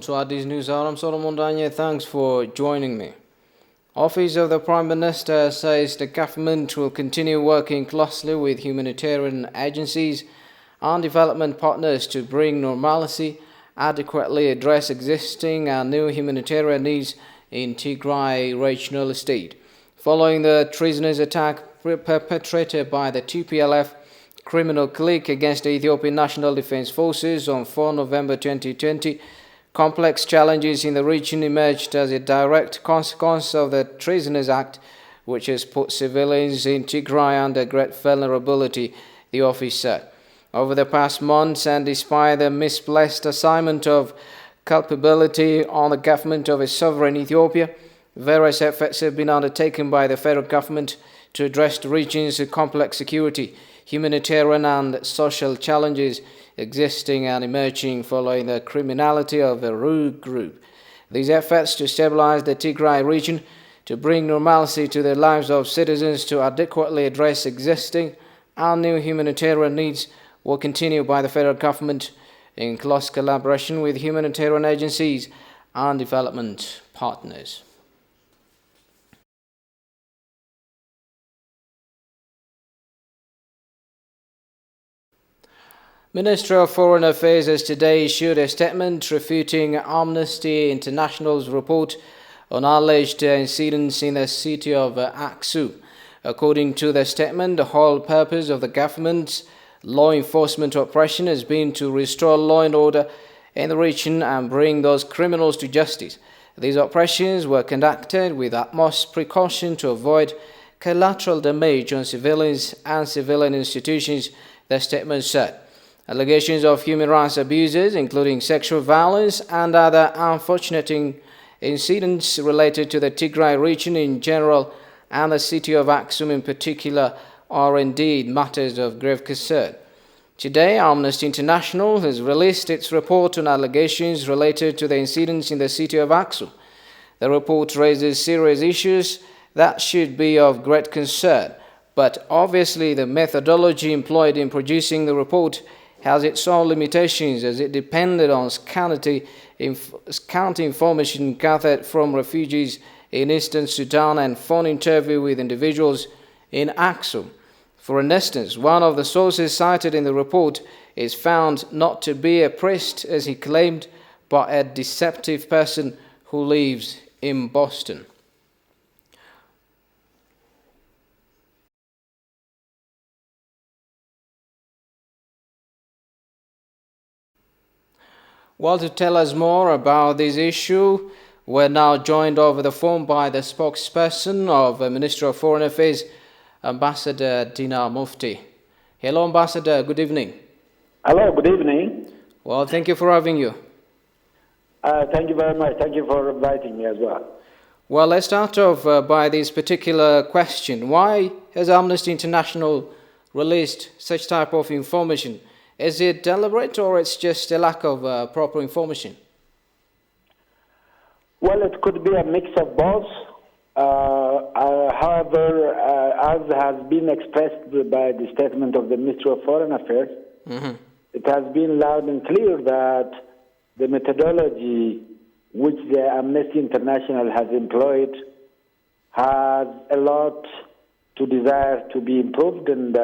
To Addis News Hour, I'm Solomon Danye. Thanks for joining me. Office of the Prime Minister says the government will continue working closely with humanitarian agencies and development partners to bring normalcy, adequately address existing and new humanitarian needs in Tigray regional state. Following the treasonous attack perpetrated by the TPLF criminal clique against the Ethiopian National Defense Forces on 4 November 2020, complex challenges in the region emerged as a direct consequence of the Treasonous Act, which has put civilians in Tigray under great vulnerability, the office said. Over the past months, and despite the misplaced assignment of culpability on the government of a sovereign Ethiopia, various efforts have been undertaken by the federal government to address the region's complex security, humanitarian and social challenges existing and emerging following the criminality of the rogue group. These efforts to stabilize the Tigray region, to bring normalcy to the lives of citizens, to adequately address existing and new humanitarian needs will continue by the federal government in close collaboration with humanitarian agencies and development partners. Minister of Foreign Affairs has today issued a statement refuting Amnesty International's report on alleged incidents in the city of Aksu. According to the statement, the whole purpose of the government's law enforcement operation has been to restore law and order in the region and bring those criminals to justice. These operations were conducted with utmost precaution to avoid collateral damage on civilians and civilian institutions, the statement said. Allegations of human rights abuses, including sexual violence and other unfortunate incidents related to the Tigray region in general and the city of Aksum in particular, are indeed matters of grave concern. Today, Amnesty International has released its report on allegations related to the incidents in the city of Aksum. The report raises serious issues that should be of great concern, but obviously the methodology employed in producing the report has its own limitations, as it depended on scanty information gathered from refugees in eastern Sudan and phone interview with individuals in Aksum. For instance, one of the sources cited in the report is found not to be a priest, as he claimed, but a deceptive person who lives in Boston. Well, to tell us more about this issue, we're now joined over the phone by the spokesperson of the Ministry of Foreign Affairs, Ambassador Dina Mufti. Hello, Ambassador. Good evening. Hello, good evening. Well, thank you for having you. Thank you very much. Thank you for inviting me as well. Well, let's start off by this particular question. Why has Amnesty International released such type of information? Is it deliberate or it's just a lack of proper information? Well, it could be a mix of both. However, as has been expressed by the statement of the Ministry of Foreign Affairs, it has been loud and clear that the methodology which the Amnesty International has employed has a lot to desire to be improved, and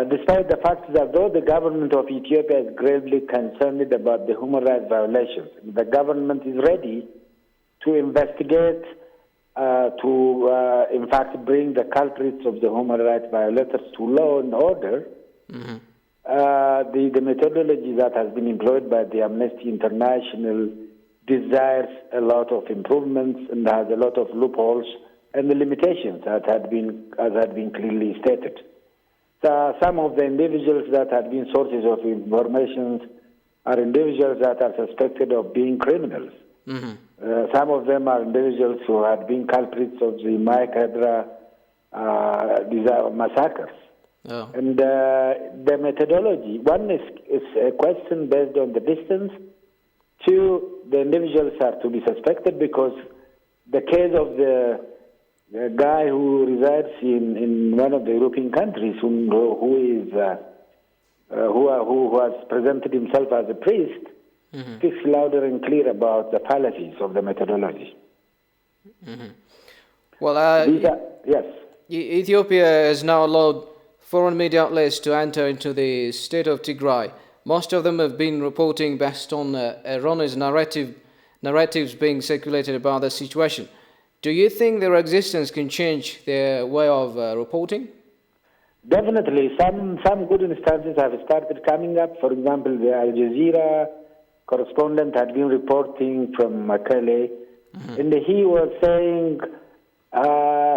despite the fact that though the government of Ethiopia is gravely concerned about the human rights violations, the government is ready to investigate, in fact, bring the culprits of the human rights violators to law and order. The methodology that has been employed by the Amnesty International desires a lot of improvements and has a lot of loopholes and the limitations that had been clearly stated. Some of the individuals that had been sources of information are individuals that are suspected of being criminals. Some of them are individuals who had been culprits of the Maikadra massacres. Oh. And the methodology, one is a question based on the distance. Two, the individuals are to be suspected because the case of the guy who resides in one of the European countries who has presented himself as a priest speaks louder and clear about the fallacies of the methodology. Well, yes. Ethiopia has now allowed foreign media outlets to enter into the state of Tigray. Most of them have been reporting based on erroneous narratives being circulated about the situation. Do you think their existence can change their way of reporting? Definitely. Some good instances have started coming up. For example, the Al Jazeera correspondent had been reporting from Mekelle, and he was saying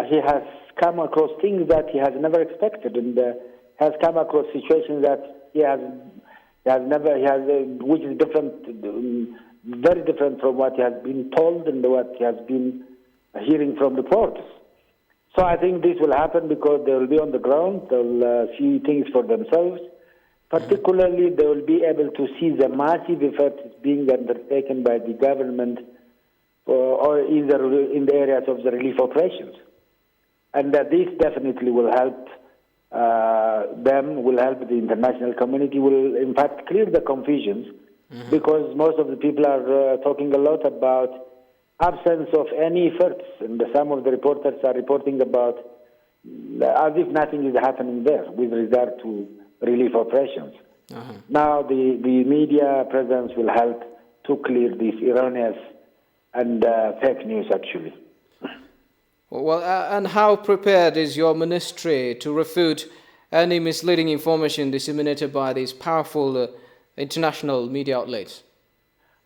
he has come across things that he has never expected, and has come across situations that he has which is different, very different from what he has been told and what he has been hearing from reporters. So I think this will happen because they will be on the ground, they will see things for themselves. Particularly, they will be able to see the massive efforts being undertaken by the government or in the areas of the relief operations. And this definitely will help them, will help the international community, will in fact clear the confusions, because most of the people are talking a lot about absence of any efforts, and some of the reporters are reporting about as if nothing is happening there with regard to relief operations. Now the media presence will help to clear this erroneous and fake news actually. Well, and how prepared is your ministry to refute any misleading information disseminated by these powerful international media outlets?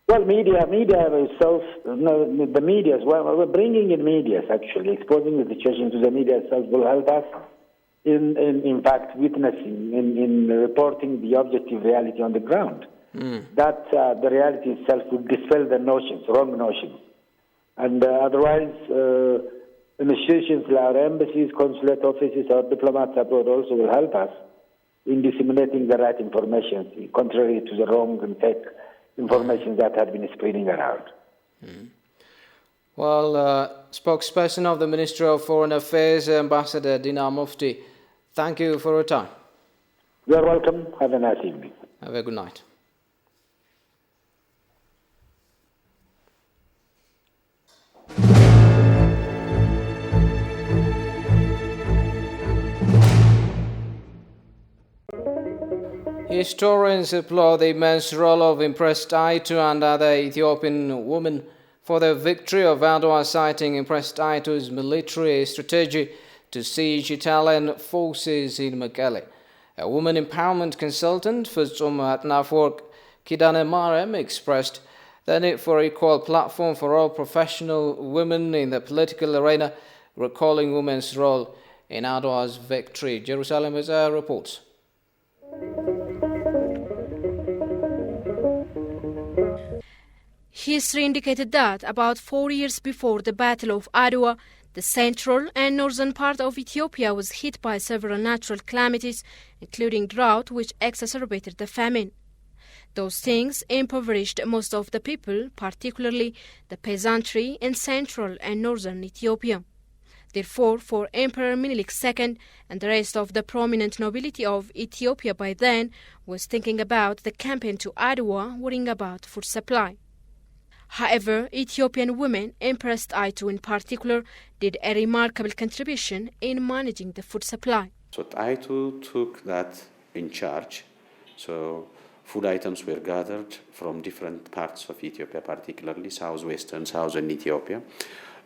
Well, media itself, the media, we're bringing in media actually, exposing the situation to the media itself will help us in fact witnessing, in reporting the objective reality on the ground. That the reality itself will dispel the notions, wrong notions. And otherwise, institutions like our embassies, consulate offices, or diplomats abroad also will help us in disseminating the right information, contrary to the wrong and fake information that had been spreading around. Well, spokesperson of the Ministry of Foreign Affairs, Ambassador Dina Mufti, thank you for your time. You're welcome. Have a nice evening. Have a good night. Historians applaud the immense role of Empress Taitu and other Ethiopian women for the victory of Adwa, citing Empress Taitu's military strategy to siege Italian forces in Mekelle. A woman empowerment consultant, Fuzum Atnafork Kidane Marem, expressed the need for equal platform for all professional women in the political arena, recalling women's role in Adwa's victory. Jerusalem Bazaar reports. History indicated that about 4 years before the Battle of Adwa, the central and northern part of Ethiopia was hit by several natural calamities, including drought, which exacerbated the famine. Those things impoverished most of the people, particularly the peasantry in central and northern Ethiopia. Therefore, for Emperor Minilik II and the rest of the prominent nobility of Ethiopia by then was thinking about the campaign to Adwa, worrying about food supply. However, Ethiopian women, Empress Taitu in particular, did a remarkable contribution in managing the food supply. So Taitu took that in charge. So food items were gathered from different parts of Ethiopia, particularly southern Ethiopia,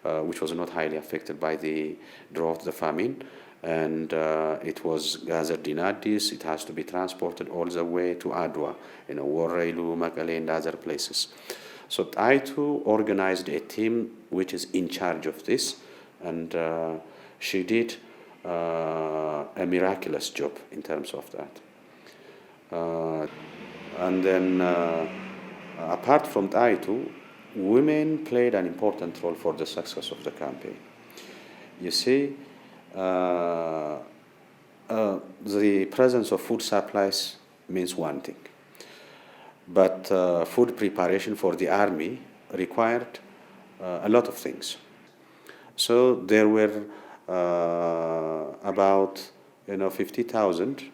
which was not highly affected by the drought, the famine. And it was gathered in Addis. It has to be transported all the way to Adwa, Warrailu, Mekelle, and other places. So Taitu organized a team which is in charge of this, and she did a miraculous job in terms of that. And then, apart from Taitu, women played an important role for the success of the campaign. You see, the presence of food supplies means one thing. But food preparation for the army required a lot of things. So there were about 50,000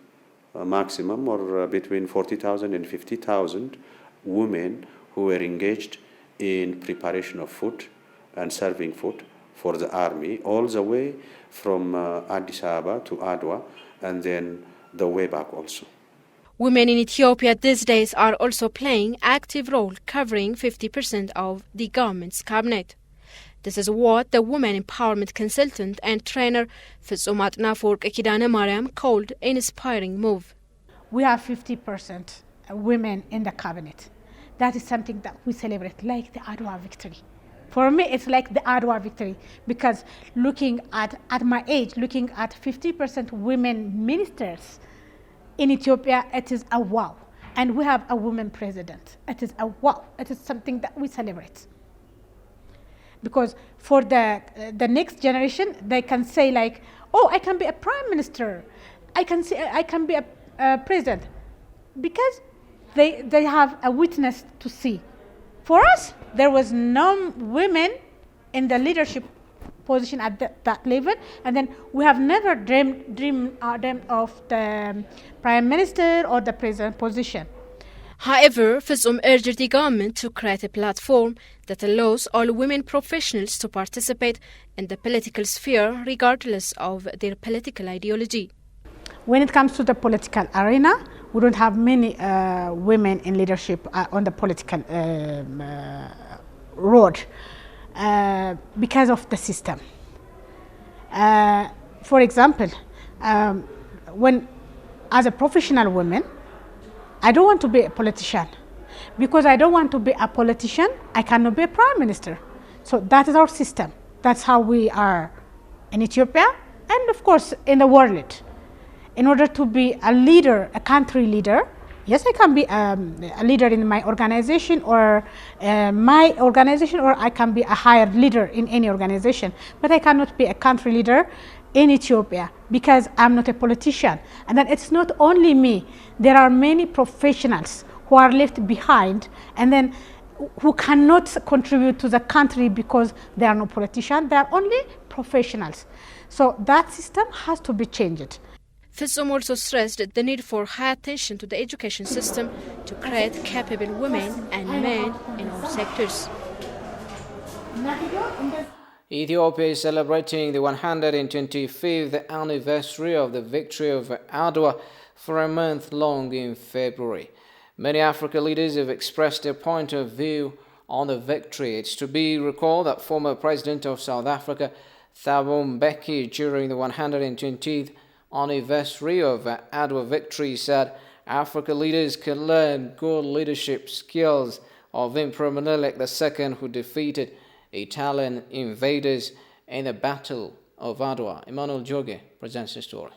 maximum, or between 40,000 and 50,000 women who were engaged in preparation of food and serving food for the army, all the way from Addis Ababa to Adwa, and then the way back also. Women in Ethiopia these days are also playing active role, covering 50% of the government's cabinet. This is what the woman empowerment consultant and trainer Fitsum Atnafork Kidane Mariam called an inspiring move. We have 50% women in the cabinet. That is something that we celebrate, like the Adwa victory. For me, it's like the Adwa victory, because looking at my age, looking at 50% women ministers in Ethiopia, it is a wow. And we have a woman president. It is a wow. It is something that we celebrate. Because for the next generation, they can say like, oh, I can be a prime minister. I can be a president. Because they have a witness to see. For us, there was no women in the leadership position at that level, and then we have never dreamed of the prime minister or the president position. However, Fitsum urged the government to create a platform that allows all women professionals to participate in the political sphere regardless of their political ideology. When it comes to the political arena, we don't have many women in leadership on the political road because of the system. For example, when as a professional woman, I don't want to be a politician. Because I don't want to be a politician, I cannot be a prime minister. So that is our system. That's how we are in Ethiopia and of course in the world. In order to be a leader, a country leader, yes, I can be a leader in my organization or I can be a higher leader in any organization, but I cannot be a country leader in Ethiopia because I'm not a politician. And then it's not only me, there are many professionals who are left behind and then who cannot contribute to the country because they are not politicians, they are only professionals. So that system has to be changed. Fitsum also stressed the need for high attention to the education system to create capable women and men in all sectors. Ethiopia is celebrating the 125th anniversary of the victory of Adwa for a month long in February. Many African leaders have expressed their point of view on the victory. It's to be recalled that former President of South Africa, Thabo Mbeki, during the 120th anniversary of Adwa victory, said African leaders can learn good leadership skills of Emperor Menelik II, who defeated Italian invaders in the Battle of Adwa. Emmanuel Joge presents the story.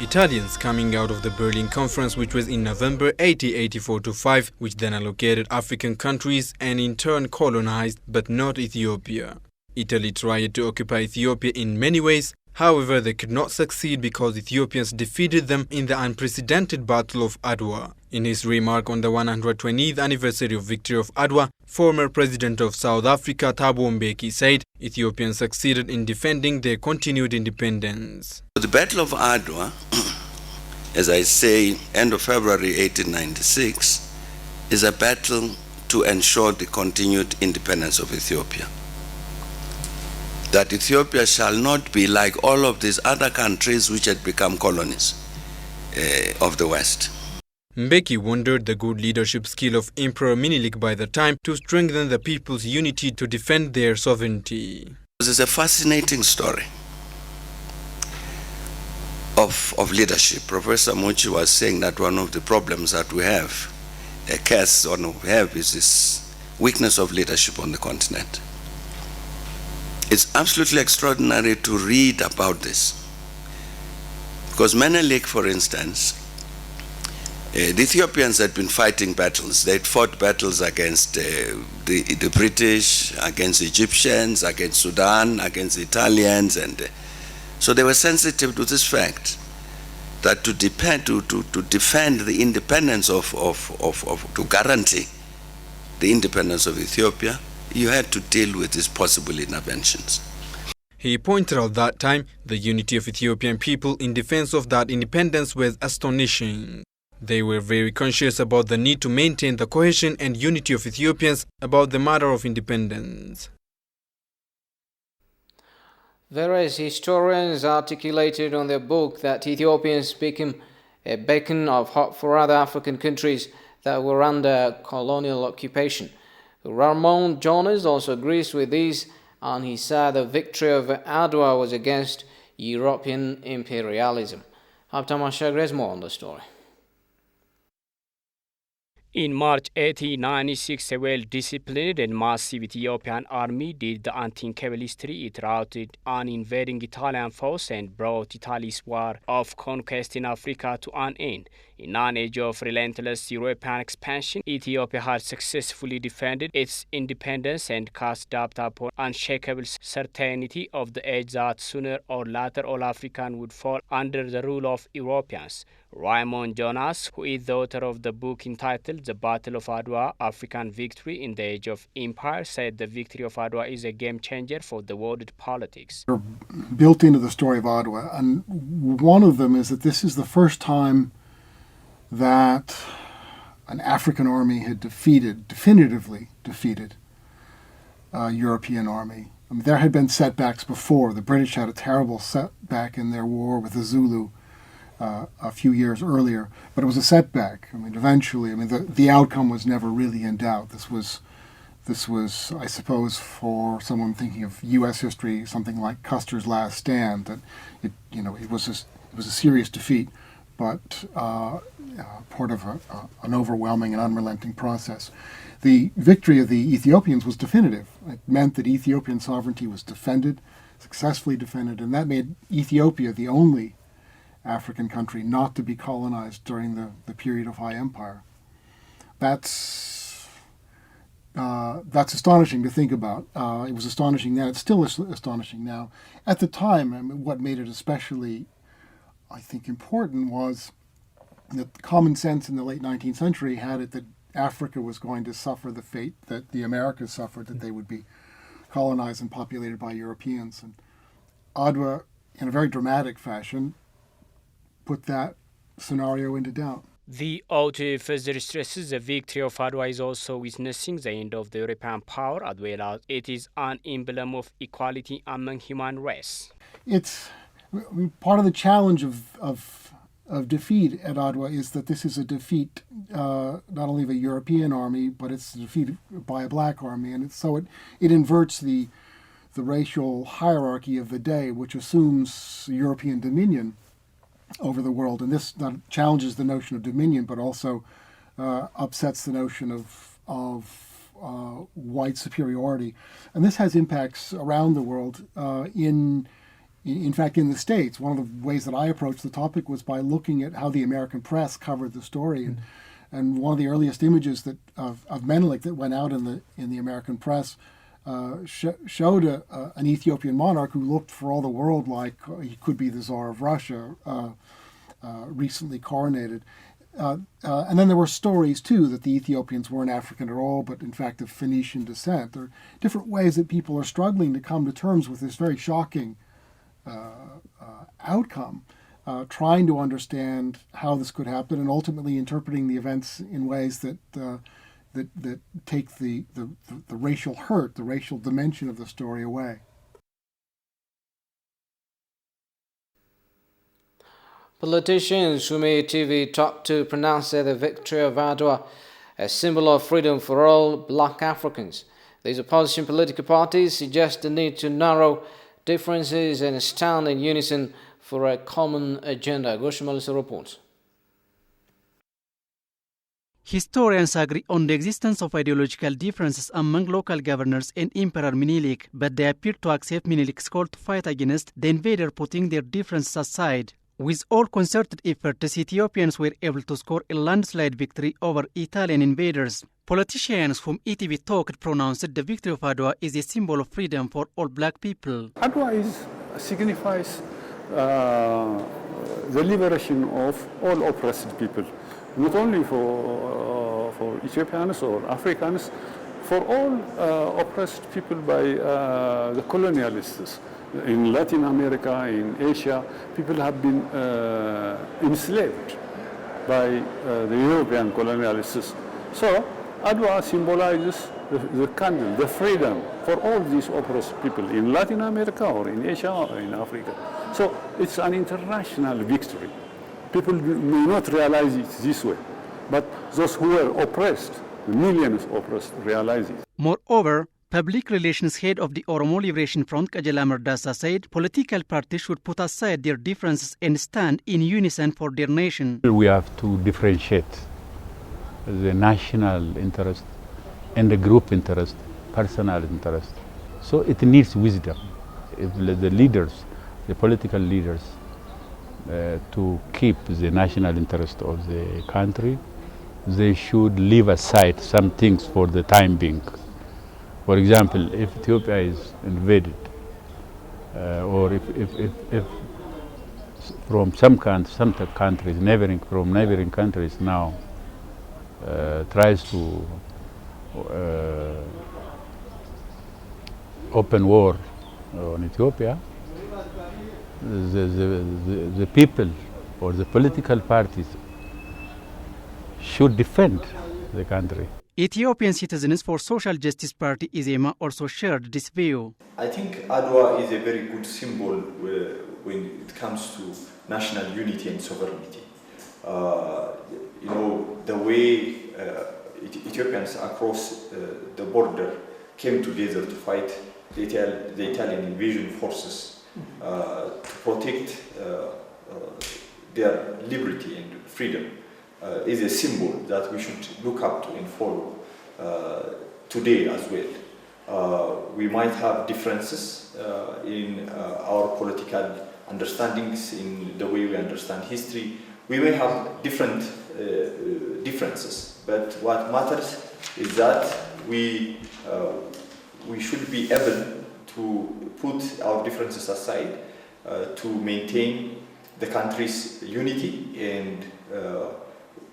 Italians coming out of the Berlin Conference, which was in November 1884-5, which then allocated African countries and in turn colonized, but not Ethiopia. Italy tried to occupy Ethiopia in many ways. However, they could not succeed because Ethiopians defeated them in the unprecedented Battle of Adwa. In his remark on the 120th anniversary of victory of Adwa, former President of South Africa Thabo Mbeki said Ethiopians succeeded in defending their continued independence. The Battle of Adwa, as I say, end of February 1896, is a battle to ensure the continued independence of Ethiopia. That Ethiopia shall not be like all of these other countries which had become colonies of the West. Mbeki wondered the good leadership skill of Emperor Menelik by the time to strengthen the people's unity to defend their sovereignty. This is a fascinating story of leadership. Professor Muchi was saying that one of the problems that we have, a curse we have, is this weakness of leadership on the continent. It's absolutely extraordinary to read about this. Because Menelik, for instance, the Ethiopians had been fighting battles. They'd fought battles against the British, against Egyptians, against Sudan, against the Italians, and so they were sensitive to this fact that to defend the independence to guarantee the independence of Ethiopia, you had to deal with these possible interventions. He pointed out that time the unity of Ethiopian people in defense of that independence was astonishing. They were very conscious about the need to maintain the cohesion and unity of Ethiopians about the matter of independence. Various historians articulated on their book that Ethiopians became a beacon of hope for other African countries that were under colonial occupation. Ramon Jones also agrees with these, and he said the victory of Adwa was against European imperialism. Haptam Ashagre has more on the story. In March 1896, a well-disciplined and massive Ethiopian army did the unthinkable history. It routed an invading Italian force and brought Italy's war of conquest in Africa to an end. In an age of relentless European expansion, Ethiopia had successfully defended its independence and cast doubt upon unshakable certainty of the age that sooner or later all Africans would fall under the rule of Europeans. Ramon Jones, who is the author of the book entitled The Battle of Adwa, African Victory in the Age of Empire, said the victory of Adwa is a game changer for the world politics. They're built into the story of Adwa, and one of them is that this is the first time that an African army had definitively defeated a European army. I mean, there had been setbacks before. The British had a terrible setback in their war with the Zulu a few years earlier, but it was a setback. I mean, eventually, the outcome was never really in doubt. This was, I suppose, for someone thinking of U.S. history, something like Custer's Last Stand. That it was a serious defeat, but part of an overwhelming and unrelenting process. The victory of the Ethiopians was definitive. It meant that Ethiopian sovereignty was successfully defended, and that made Ethiopia the only African country not to be colonized during the period of High Empire. That's astonishing to think about. It was astonishing then. It's still astonishing now. At the time, what made it especially, I think, important was that common sense in the late 19th century had it that Africa was going to suffer the fate that the Americas suffered, that they would be colonized and populated by Europeans. And Adwa, in a very dramatic fashion, put that scenario into doubt. The author further stresses the victory of Adwa is also witnessing the end of the European power, as well as it is an emblem of equality among human race. It's part of the challenge of defeat at Adwa is that this is a defeat not only of a European army, but it's a defeat by a black army, and it inverts the racial hierarchy of the day, which assumes European dominion over the world. And this not challenges the notion of dominion, but also upsets the notion of white superiority. And this has impacts around the world. In fact, in the States, one of the ways that I approached the topic was by looking at how the American press covered the story. And one of the earliest images of Menelik that went out in the American press showed an Ethiopian monarch who looked for all the world like he could be the Tsar of Russia, recently coronated. And then there were stories, too, that the Ethiopians weren't African at all, but in fact of Phoenician descent. There are different ways that people are struggling to come to terms with this very shocking outcome, trying to understand how this could happen, and ultimately interpreting the events in ways that take the racial hurt, the racial dimension of the story away. Politicians whom ATV talked to pronounced the victory of Adwa a symbol of freedom for all black Africans. These opposition political parties suggest the need to narrow differences and stand in unison for a common agenda. Goshimalisa reports. Historians agree on the existence of ideological differences among local governors and Emperor Menelik, but they appear to accept Menelik's call to fight against the invader, putting their differences aside. With all concerted efforts, Ethiopians were able to score a landslide victory over Italian invaders. Politicians whom ETV talked pronounced the victory of Adwa is a symbol of freedom for all black people. Adwa signifies the liberation of all oppressed people, not only for Ethiopians or Africans, for all oppressed people by the colonialists. In Latin America, in Asia, people have been enslaved. by the European colonialists. So Adwa symbolizes the candle, the freedom for all these oppressed people in Latin America or in Asia or in Africa. So it's an international victory. People may not realize it this way, but those who were oppressed, the millions oppressed, realize it. Moreover, Public Relations Head of the Oromo Liberation Front, Qajeela Mardasa, said political parties should put aside their differences and stand in unison for their nation. We have to differentiate the national interest and the group interest, personal interest. So it needs wisdom. If the leaders, the political leaders, to keep the national interest of the country, they should leave aside some things for the time being. For example, if Ethiopia is invaded, or if from some countries, neighboring countries now tries to open war on Ethiopia, the people or the political parties should defend the country. Ethiopian Citizens for Social Justice Party Izema also shared this view. I think Adwa is a very good symbol when it comes to national unity and sovereignty. You know, the way Ethiopians across the border came together to fight the Italian invasion forces to protect their liberty and freedom is a symbol that we should look up to and follow today as well. We might have differences in our political understandings, in the way we understand history. We may have different differences, but what matters is that we should be able to put our differences aside to maintain the country's unity and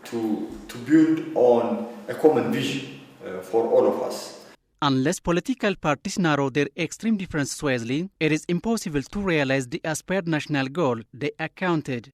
to build on a common vision for all of us. Unless political parties narrow their extreme differences wisely, it is impossible to realize the aspired national goal they accounted.